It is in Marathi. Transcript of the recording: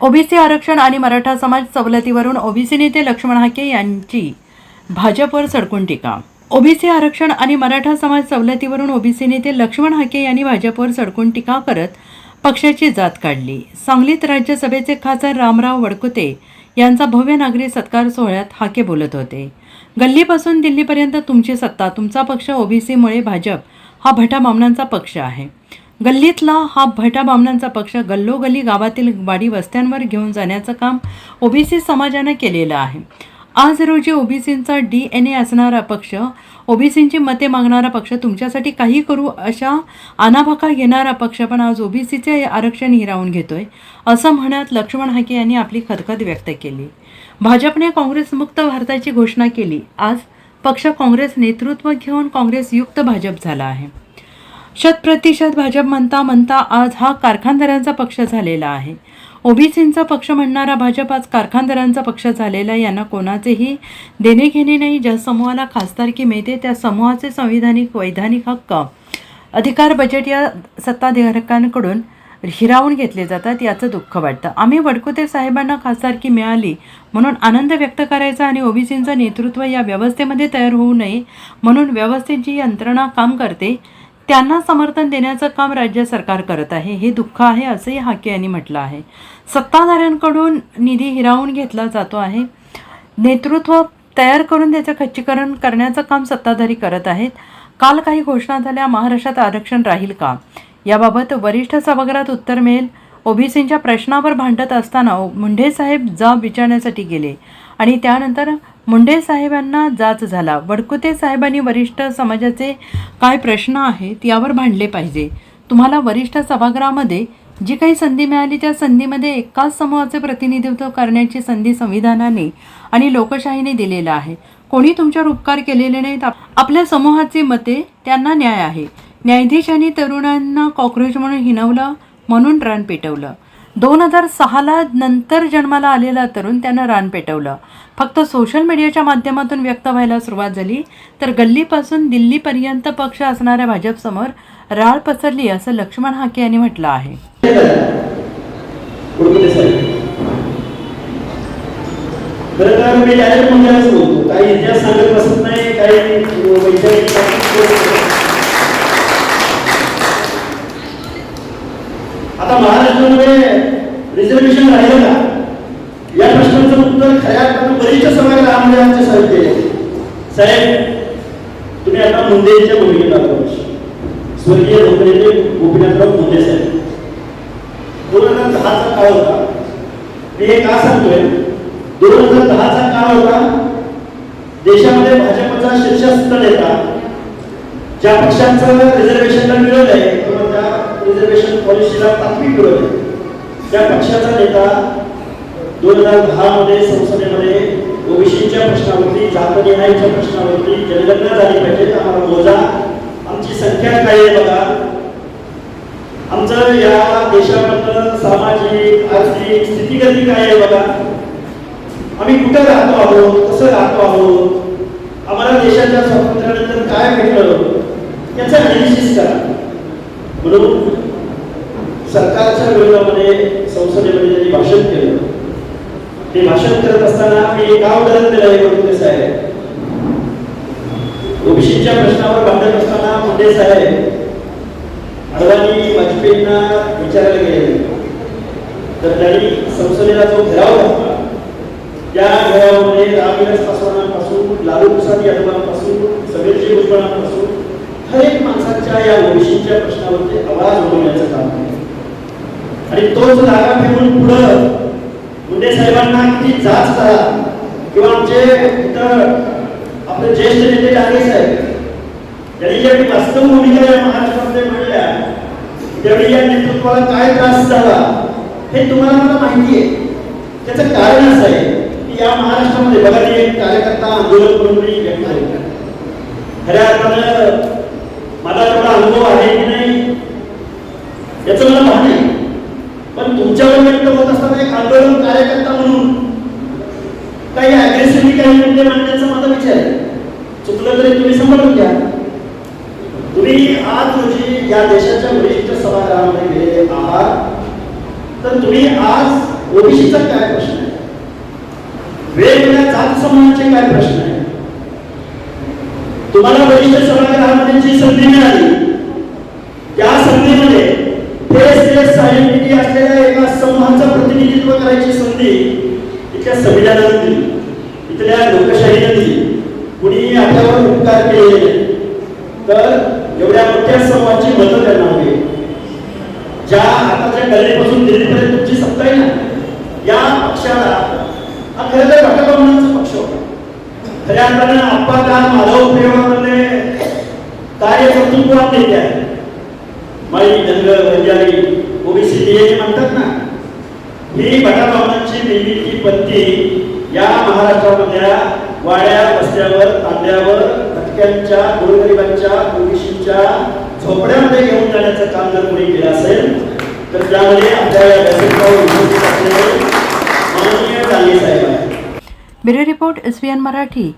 ओबीसी आरक्षण आणि मराठा समाज सवलतीवरून ओबीसी नेते लक्ष्मण हाके यांची भाजपवर सडकून टीका. ओबीसी आरक्षण आणि मराठा समाज सवलतीवरून ओबीसी नेते लक्ष्मण हाके यांनी भाजपवर सडकून टीका करत पक्षाची जात काढली. सांगलीत राज्यसभेचे खासदार रामराव वडकुते यांचा भव्य नागरी सत्कार सोहळ्यात हाके बोलत होते. गल्लीपासून दिल्लीपर्यंत तुमची सत्ता, तुमचा पक्ष, ओबीसीमुळे भाजप हा भटा बामणांचा पक्ष आहे. गल्लीतला हा भटा बामणांचा पक्ष गल्लोगल्ली गावातील वाडी वस्त्यांवर घेऊन जाण्याचं काम ओबीसी समाजानं केलेलं आहे. आज रोजी ओबीसींचा DNA असणारा पक्ष, ओबीसींची मते मागणारा पक्ष, तुमच्यासाठी काही करू अशा आनाभाका घेणारा पक्ष पण आज ओबीसीचे आरक्षण हिरावून घेतोय, असं म्हणत लक्ष्मण हाके यांनी आपली खदखद व्यक्त केली. भाजपने काँग्रेसमुक्त भारताची घोषणा केली. आज पक्ष काँग्रेस नेतृत्व घेऊन काँग्रेसयुक्त भाजप झाला आहे. 100% भाजप म्हणता म्हणता आज हा कारखानदारांचा पक्ष झालेला आहे. ओबीसींचा पक्ष म्हणणारा भाजप आज कारखानदारांचा पक्ष झालेला. यांना कोणाचेही देणे घेणे नाही. ज्या समूहाला खासदारकी मिळते त्या समूहाचे संविधानिक वैधानिक हक्क, अधिकार, बजेट या सत्ताधारकांकडून हिरावून घेतले जातात, याचं दुःख वाटतं. आम्ही वडकुते साहेबांना खासदारकी मिळाली म्हणून आनंद व्यक्त करायचा आणि ओबीसींचं नेतृत्व या व्यवस्थेमध्ये तयार होऊ नये म्हणून व्यवस्थेत जी यंत्रणा काम करते त्यांना समर्थन देण्याचं काम राज्य सरकार करत आहे. हे दुःख आहे, असंही हाके यांनी म्हटलं आहे. सत्ताधाऱ्यांकडून निधी हिरावून घेतला जातो आहे. नेतृत्व तयार करून त्याचं खच्चीकरण करण्याचं काम सत्ताधारी करत आहेत. काल काही घोषणा झाल्या. महाराष्ट्रात आरक्षण राहील का याबाबत वरिष्ठ सभागृहात उत्तर मिळेल. ओबीसींच्या प्रश्नावर भांडत असताना मुंढे साहेब जाब विचारण्यासाठी गेले आणि त्यानंतर मुंढे साहेबांना जाच झाला. वडकुते साहेबांनी वरिष्ठ समाजाचे काय प्रश्न आहेत यावर भांडले पाहिजे. तुम्हाला वरिष्ठ सभागृहामध्ये जी काही संधी मिळाली त्या संधीमध्ये एकाच समूहाचे प्रतिनिधित्व करण्याची संधी संविधानाने आणि लोकशाहीने दिलेला आहे. कोणी तुमच्यावर उपकार केलेले नाहीत. आपल्या समूहाची मते त्यांना न्याय आहे. न्यायाधीशांनी तरुणांना कॉक्रोच म्हणून हिणवलं म्हणून रान पेटवलं. 2006ला नंतर जन्माला आलेला तरुण त्यानं रान पेटवलं. फक्त सोशल मीडियाच्या माध्यमातून व्यक्त व्हायला सुरुवात झाली तर गल्लीपासून दिल्लीपर्यंत पक्ष असणाऱ्या भाजपसमोर राळ पसरली, असं लक्ष्मण हाके यांनी म्हटलं आहे. आता महाराष्ट्रामध्ये रिझर्वेशन राहिलं का या प्रश्नाचं उत्तर खऱ्या अर्थानं वरिष्ठ समाजाला आमच्या साहेब केले. साहेब, तुम्ही आता मुंडेच्या भूमिकेत आहात. स्वर्गीय लोकनेते गोपीनाथराव मुंडे साहेब 2010चा काळ होता. मी हे का सांगतोय, 2010चा काळ होता. देशामध्ये भाजपचा शीर्षस्थ नेता, ज्या पक्षांचं रिझर्वेशनला मिळवलंय किंवा त्या रिझर्वेशन पॉलिसीला तात्विक विरोध आहे, त्या पक्षाचा नेता 2010 मध्ये संसदेमध्ये ओबीसीच्या प्रश्नावरती, जातनिहायच्या प्रश्नावरती जनगणना झाली पाहिजे, आम्हाला मोजा, आमची संख्या काय आहे बघा, आमचं या देशामधलं सामाजिक आर्थिक स्थितीगती काय आहे बघा, आम्ही कुठं राहतो आहोत, कसं राहतो आहोत, आम्हाला देशाच्या स्वातंत्र्यानंतर काय भेटलं याचं अनालिसिस करा म्हणून सरकारच्या विरोधामध्ये संसदेमध्ये त्यांनी भाषण केलं. ते भाषण करत असताना मी एक गाव उदाहरण दिलं आहे. वडकुते साहेब ओबीसीच्या प्रश्नावर भांडत असताना मुंडे साहेब अडवाणी वाजपेयींना विचारायला गेले तर त्यांनी संसदेला जो घेराव घातला त्या घेरावामध्ये रामविलास पासवानांपासून लालू प्रसाद यादवांपासून समीरजी भुजबळांपासून हर एक माणसाच्या या ओबीसीच्या प्रश्नावरती आवाज उठवण्याचं काम आहे. आणि तोच जागा ठेवून पुढं मुंडे साहेबांना किती जाच करा किंवा आमचे इतर आपले ज्येष्ठ नेते डांगे साहेब त्यांनी ज्यावेळी वास्तव भूमिका या महाराष्ट्रामध्ये मांडल्या त्यावेळी या नेतृत्वाला काय त्रास झाला हे तुम्हाला मला माहिती आहे. त्याचं कारण असं आहे की या महाराष्ट्रामध्ये बघा एक कार्यकर्ता आंदोलन करून मी व्यक्त झाले. खऱ्या अर्थानं मला तेवढा अनुभव आहे की नाही याचं मला भान नाही, पण तुमच्यावर व्यक्त होत असताना एक आंदोलन कार्यकर्ता म्हणून काही अग्रेसिव्हली काही मुद्दे मांडण्याचा माझा विचार आहे. चुकलं तरी तुम्ही समजून घ्या. तुम्ही आज रोजी या देशाच्या वरिष्ठ सभागृहामध्ये गेलेले आहात तर तुम्ही आज ओबीसीचा काय प्रश्न आहे, वेगवेगळ्या जात समूहांचे काय प्रश्न आहे. तुम्हाला वरिष्ठ सभागृहामध्ये जी संधी मिळाली त्या संधीमध्ये सायंटिकी असलेल्या एका समूहाचं प्रतिनिधित्व करायची संधी इथल्या संविधानाने दिली, इथल्या लोकशाहीने दिली. कुणी आपल्यावर उपकार केले तर एवढ्या मोठ्या समूहाची मदत त्यांना होईल. ज्या आताच्या गल्लीपासून दिल्लीपर्यंत तुमची सत्ता आहे ना, या पक्षाला हा खरं तर घटकबांधांचा पक्ष होता. खऱ्या अर्थानं आपला माधव परिवारामध्ये कार्यकर्तृत्वात नेते आहे. माई धनगर बंजारी ओबीसी डीए म्हणतात ना, ही भटाभावनांची निर्मिती पत्ती या महाराष्ट्रामधल्या वाड्या वस्त्यावर तांड्यावर भटक्यांच्या गोरगरिबांच्या ओबीसीच्या झोपड्यामध्ये घेऊन जाण्याचं काम जर कोणी केलं असेल तर त्यामध्ये आपल्या या व्यासपीठावर उपस्थित असलेले माननीय दानवे साहेब आहेत. Bureau report SVN Marathi.